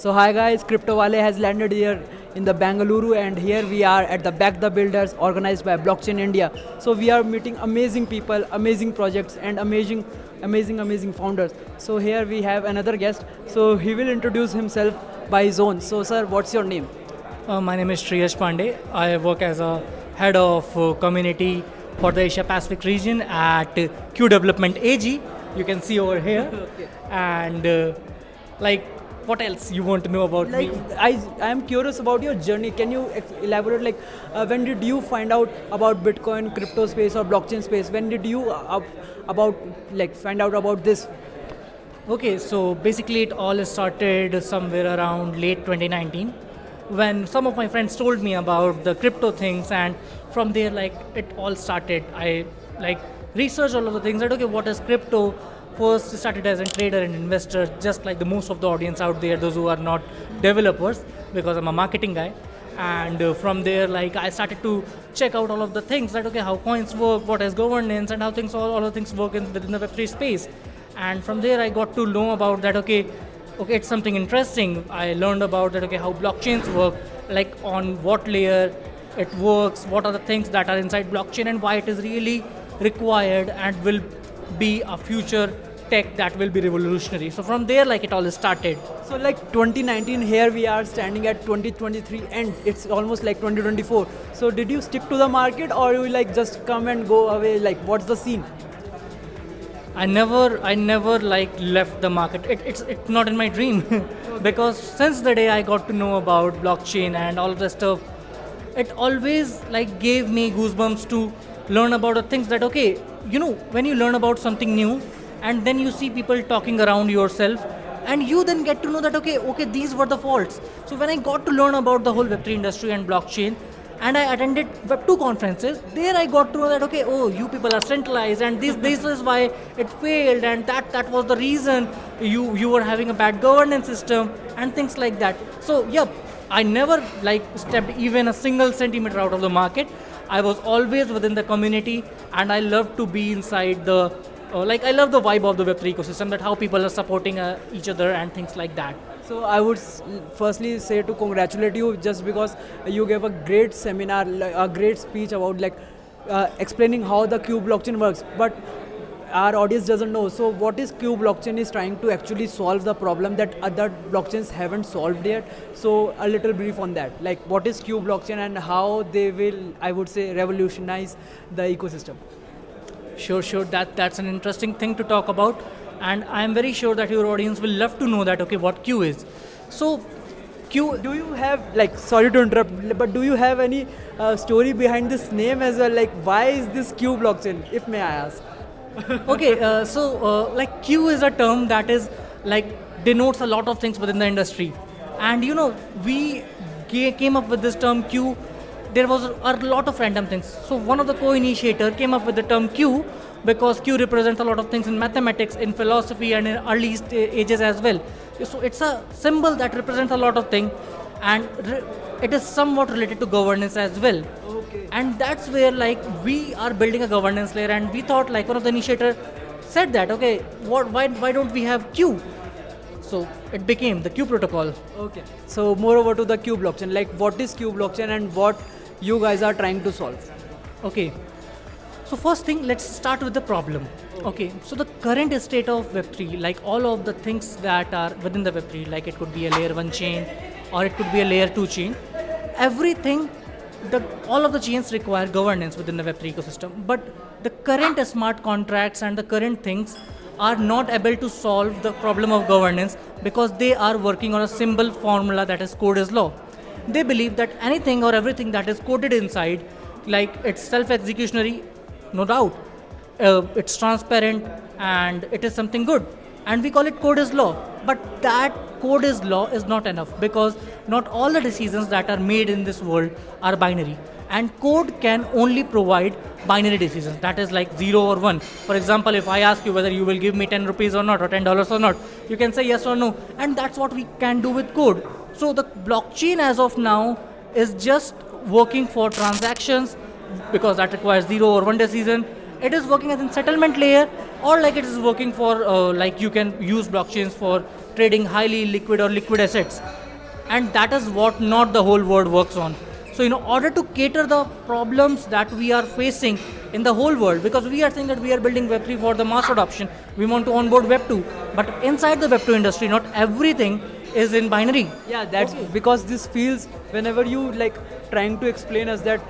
So hi guys, CryptoWaley has landed here in the Bangalore, and here we are at the Back the Builders organized by Blockchain India. So we are meeting amazing people, amazing projects and amazing founders. So here we have another guest. So he will introduce himself by his own. So sir, what's your name? My name is Shriyash Pandey. I work as a head of community for the Asia Pacific region at Q Development AG. You can see over here. Okay. And what else you want to know about Like me? I am curious about your journey. Can you elaborate? Like when did you find out about Bitcoin, crypto space or blockchain space? When did you find out about this? Okay, so basically it all started somewhere around late 2019 when some of my friends told me about the crypto things, and from there it all started. I researched all of the things that okay, what is crypto? First started as a trader and investor, just like the most of the audience out there, those who are not developers, because I'm a marketing guy. And from there, I started to check out all of the things that okay, how coins work, what is governance, and how things all the things work within the Web3 space. And from there, I got to know about that. Okay, it's something interesting. I learned about that. Okay, how blockchains work, like on what layer it works, what are the things that are inside blockchain, and why it is really required and will be a future tech that will be revolutionary. So from there, it all started. So like 2019, here we are standing at 2023 and it's almost like 2024. So did you stick to the market or you just come and go away? Like what's the scene? I never left the market. It's not in my dream because since the day I got to know about blockchain and all of the stuff, it always gave me goosebumps to learn about the things that okay, when you learn about something new and then you see people talking around yourself and you then get to know that okay these were the faults. So when I got to learn about the whole Web3 industry and blockchain, and I attended Web2 conferences, there I got to know that okay, oh, you people are centralized and this is why it failed, and that was the reason you were having a bad governance system and things like that. So yep, I never stepped even a single centimeter out of the market. I was always within the community, and I love to be inside the I love the vibe of the Web3 ecosystem, that how people are supporting each other and things like that. So I would firstly say to congratulate you, just because you gave a great seminar, a great speech about explaining how the Q blockchain works. But our audience doesn't know. So what is Q blockchain is trying to actually solve the problem that other blockchains haven't solved yet. So a little brief on that. Like what is Q blockchain and how they will, I would say, revolutionize the ecosystem. Sure. That's an interesting thing to talk about, and I'm very sure that your audience will love to know that okay, what Q is. So Q. Do you have sorry to interrupt, but do you have any story behind this name as well? Like why is this Q blockchain, if may I ask? Okay, Q is a term that is denotes a lot of things within the industry, and we came up with this term Q. There was a lot of random things. So one of the co-initiator came up with the term Q because Q represents a lot of things in mathematics, in philosophy, and in early ages as well. So it's a symbol that represents a lot of things, and it is somewhat related to governance as well. Okay. And that's where we are building a governance layer, and we thought one of the initiators said that okay, why don't we have Q? So it became the Q protocol. Okay. So moreover to the Q blockchain, what is Q blockchain and what you guys are trying to solve? Okay. So first thing, let's start with the problem. Okay. So the current state of Web3, all of the things that are within the Web3, it could be a layer 1 chain or it could be a layer 2 chain. Everything, all of the chains require governance within the Web3 ecosystem. But the current smart contracts and the current things are not able to solve the problem of governance because they are working on a simple formula that is code is law. They believe that anything or everything that is coded inside, it's self-executionary, no doubt. It's transparent and it is something good. And we call it code is law. But that code is law is not enough because not all the decisions that are made in this world are binary. And code can only provide binary decisions. That is 0 or 1. For example, if I ask you whether you will give me 10 rupees or not, or $10 or not, you can say yes or no. And that's what we can do with code. So the blockchain as of now is just working for transactions because that requires 0 or 1 decision. It is working as a settlement layer, or it is working for you can use blockchains for trading highly liquid or liquid assets. And that is what not the whole world works on. So in order to cater the problems that we are facing in the whole world, because we are saying that we are building Web3 for the mass adoption, we want to onboard Web2, but inside the Web2 industry, not everything is in binary. Yeah, that's because this feels, whenever you like trying to explain us that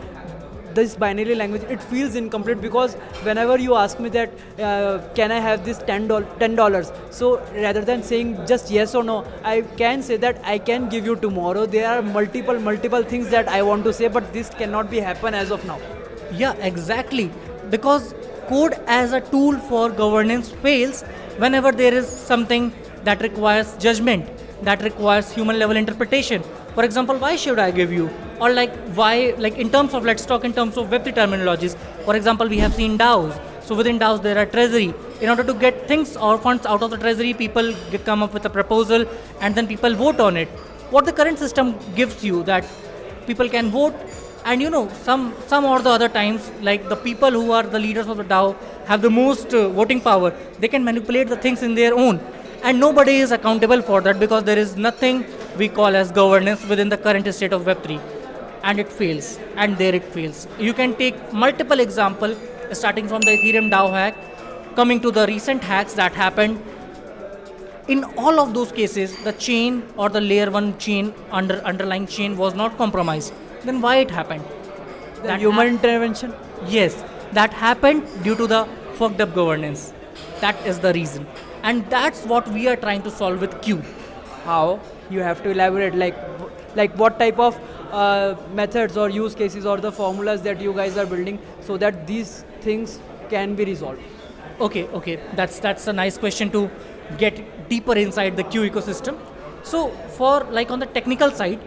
this binary language, it feels incomplete, because whenever you ask me that can I have this $10, so rather than saying just yes or no, I can say that I can give you tomorrow. There are multiple things that I want to say, but this cannot be happen as of now. Yeah, exactly. Because code as a tool for governance fails whenever there is something that requires judgment, that requires human level interpretation. For example, why should I give you? Or like why, like in terms of, let's talk in terms of Web3 terminologies. For example, we have seen DAOs. So within DAOs there are treasury. In order to get things or funds out of the treasury, people come up with a proposal and then people vote on it. What the current system gives you, that people can vote, and some or the other times, like the people who are the leaders of the DAO have the most voting power. They can manipulate the things in their own. And nobody is accountable for that, because there is nothing we call as governance within the current state of Web3. And it fails, and there it fails. You can take multiple examples, starting from the Ethereum DAO hack, coming to the recent hacks that happened. In all of those cases, the chain or the layer 1 chain, underlying chain was not compromised. Then why it happened? The human intervention? Yes, that happened due to the fucked up governance. That is the reason. And that's what we are trying to solve with Q. How? You have to elaborate, like what type of methods or use cases or the formulas that you guys are building so that these things can be resolved. Okay. That's a nice question to get deeper inside the Q ecosystem. So for like on the technical side,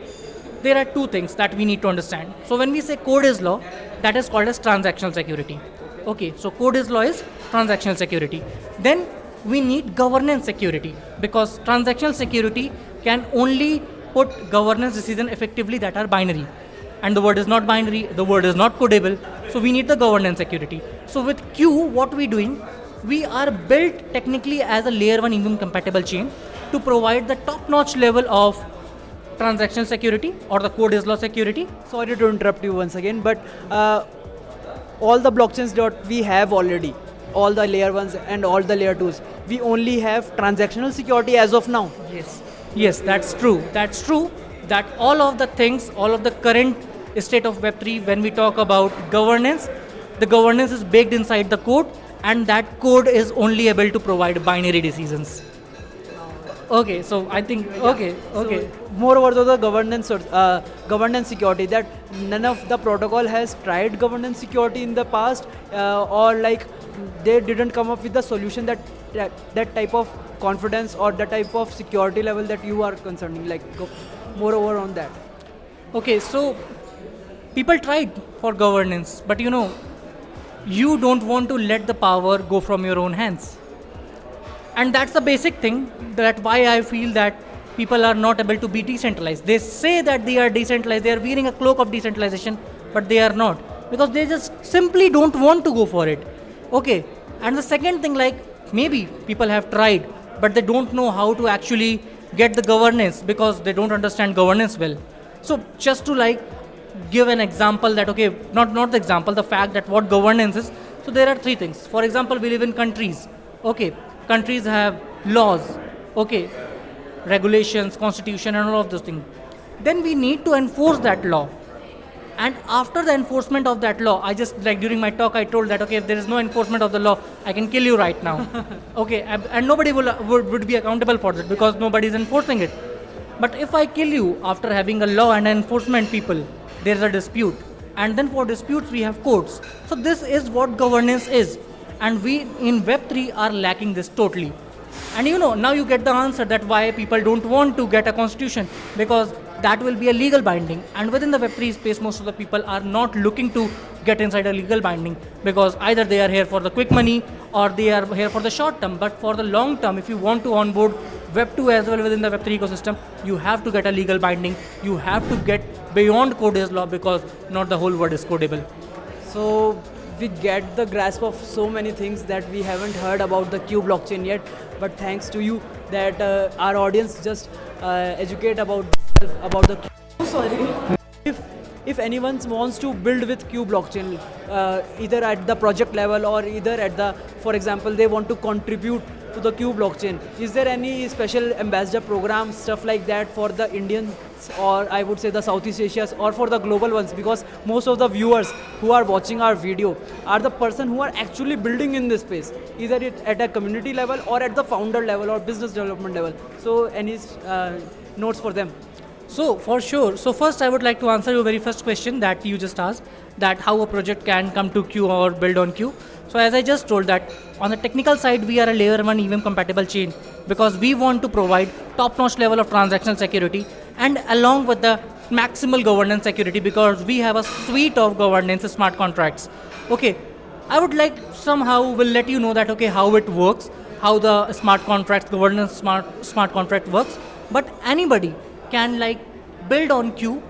there are two things that we need to understand. So when we say code is law, that is called as transactional security. Okay, so code is law is transactional security. Then we need governance security, because transactional security can only put governance decision effectively that are binary. And the word is not binary, the word is not codable. So we need the governance security. So with Q, what we doing? We are built technically as a layer 1 EVM compatible chain to provide the top-notch level of transactional security or the code is law security. Sorry to interrupt you once again, but all the blockchains that we have already, all the layer 1s and all the layer 2s, we only have transactional security as of now. Yes, that's true. That's true that all of the things, all of the current state of Web3, when we talk about governance, the governance is baked inside the code, and that code is only able to provide binary decisions. Okay, so I think, okay. So moreover, the governance security, that none of the protocol has tried governance security in the past, or like they didn't come up with the solution that type of confidence or the type of security level that you are concerning, like moreover on that. Okay, so people tried for governance, but you don't want to let the power go from your own hands. And that's the basic thing, that why I feel that people are not able to be decentralized. They say that they are decentralized, they are wearing a cloak of decentralization, but they are not, because they just simply don't want to go for it. Okay, and the second thing, like maybe people have tried, but they don't know how to actually get the governance, because they don't understand governance well. So just to like give an example that, okay, not the example, the fact that what governance is. So there are three things. For example, we live in countries. Okay, countries have laws, okay, regulations, constitution, and all of those things. Then we need to enforce that law. And after the enforcement of that law, I just, like during my talk, I told that, okay, if there is no enforcement of the law, I can kill you right now. Okay, and nobody would be accountable for that, because nobody is enforcing it. But if I kill you after having a law and enforcement people, there is a dispute. And then for disputes, we have courts. So this is what governance is. And we in Web3 are lacking this totally. And now you get the answer that why people don't want to get a constitution, because that will be a legal binding. And within the Web3 space, most of the people are not looking to get inside a legal binding, because either they are here for the quick money or they are here for the short term. But for the long term, if you want to onboard Web2 as well within the Web3 ecosystem, you have to get a legal binding. You have to get beyond code is law, because not the whole world is codable. So we get the grasp of so many things that we haven't heard about the Q blockchain yet. but thanks to you that our audience just educate about the if anyone wants to build with Q blockchain, either at the project level or either at the, for example, they want to contribute to the Q blockchain, is there any special ambassador program, stuff like that for the Indians, or I would say the Southeast Asians, or for the global ones? Because most of the viewers who are watching our video are the person who are actually building in this space, either it at a community level or at the founder level or business development level. So any notes for them? So for sure. So first I would like to answer your very first question that you just asked, that how a project can come to Q or build on Q. So as I just told that on the technical side, we are a layer 1 EVM compatible chain because we want to provide top-notch level of transactional security and along with the maximal governance security because we have a suite of governance smart contracts. Okay, I would like somehow will let you know that okay how it works, how the smart contracts governance smart contract works, but anybody can like build on Q.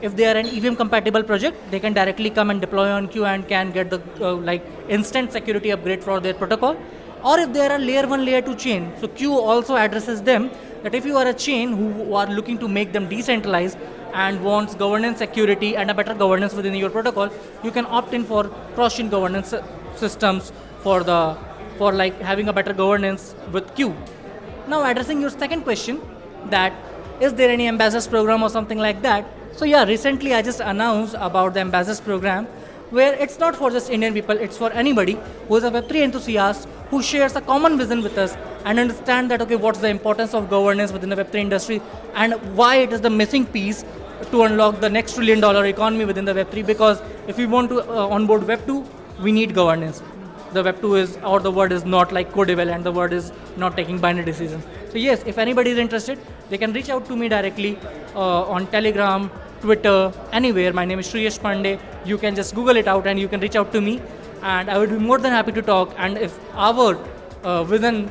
If they are an EVM compatible project, they can directly come and deploy on Q and can get the like instant security upgrade for their protocol. Or if they are a layer 1 layer 2 chain, so Q also addresses them that if you are a chain who are looking to make them decentralized and wants governance security and a better governance within your protocol, you can opt in for cross-chain governance systems for like having a better governance with Q. Now addressing your second question, that is there any ambassadors program or something like that? So yeah, recently I just announced about the ambassadors program where it's not for just Indian people, it's for anybody who is a Web3 enthusiast who shares a common vision with us and understand that okay, what's the importance of governance within the Web3 industry and why it is the missing piece to unlock the next $1 trillion economy within the Web3, because if we want to onboard Web2, we need governance. The Web2 is, or the word is not like co-devel and the word is not taking binary decisions. So yes, if anybody is interested, they can reach out to me directly on Telegram, Twitter, anywhere. My name is Shriyash Pandey. You can just Google it out and you can reach out to me and I would be more than happy to talk, and if our vision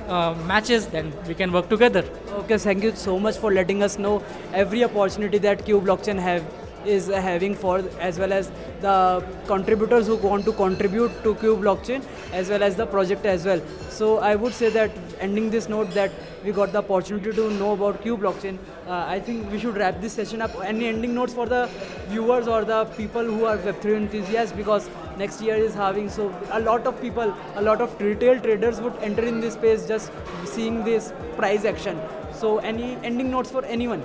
matches, then we can work together. Okay, thank you so much for letting us know every opportunity that Q blockchain is having for, as well as the contributors who want to contribute to Q blockchain, as well as the project as well. So I would say that ending this note that we got the opportunity to know about Q blockchain, I think we should wrap this session up. Any ending notes for the viewers or the people who are Web3 enthusiasts, because next year is having, so a lot of people, a lot of retail traders would enter in this space just seeing this price action. So any ending notes for anyone?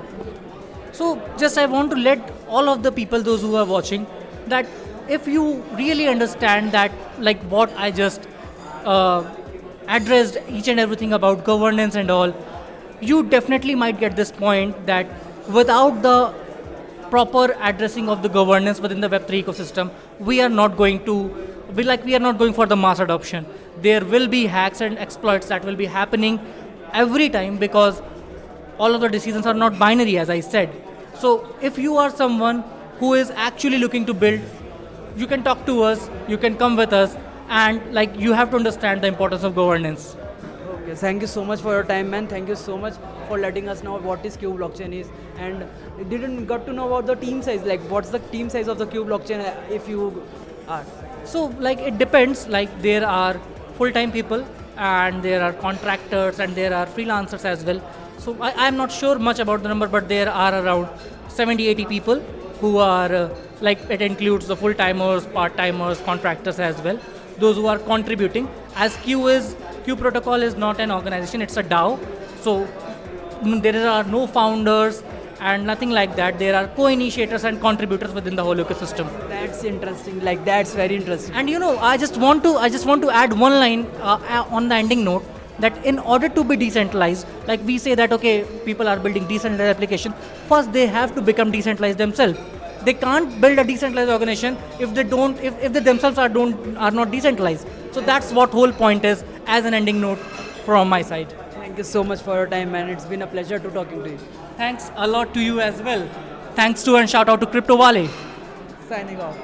So just I want to let all of the people, those who are watching, that if you really understand that like what I just addressed each and everything about governance and all, you definitely might get this point that without the proper addressing of the governance within the Web3 ecosystem, we are not going for the mass adoption. There will be hacks and exploits that will be happening every time because all of the decisions are not binary, as I said. So if you are someone who is actually looking to build, you can talk to us, you can come with us, and like you have to understand the importance of governance. Okay, thank you so much for your time, man. Thank you so much for letting us know what is Q blockchain is, and didn't got to know about the team size. Like, what's the team size of the Q blockchain if you are? So like it depends. Like there are full-time people, and there are contractors, and there are freelancers as well. So I am not sure much about the number, but there are around 70-80 people who are like it includes the full-timers, part-timers, contractors as well. Those who are contributing. As Q protocol is not an organization, it's a DAO. So there are no founders and nothing like that. There are co-initiators and contributors within the whole ecosystem. That's interesting. Like that's very interesting. And you know, I just want to add one line on the ending note, that in order to be decentralized, like we say that okay, people are building decentralized application, first they have to become decentralized themselves. They can't build a decentralized organization if they themselves are not decentralized. So that's what whole point is as an ending note from my side. Thank you so much for your time, man. It's been a pleasure to talking to you. Thanks a lot to you as well. Thanks to and shout out to CryptoWaley. Signing off.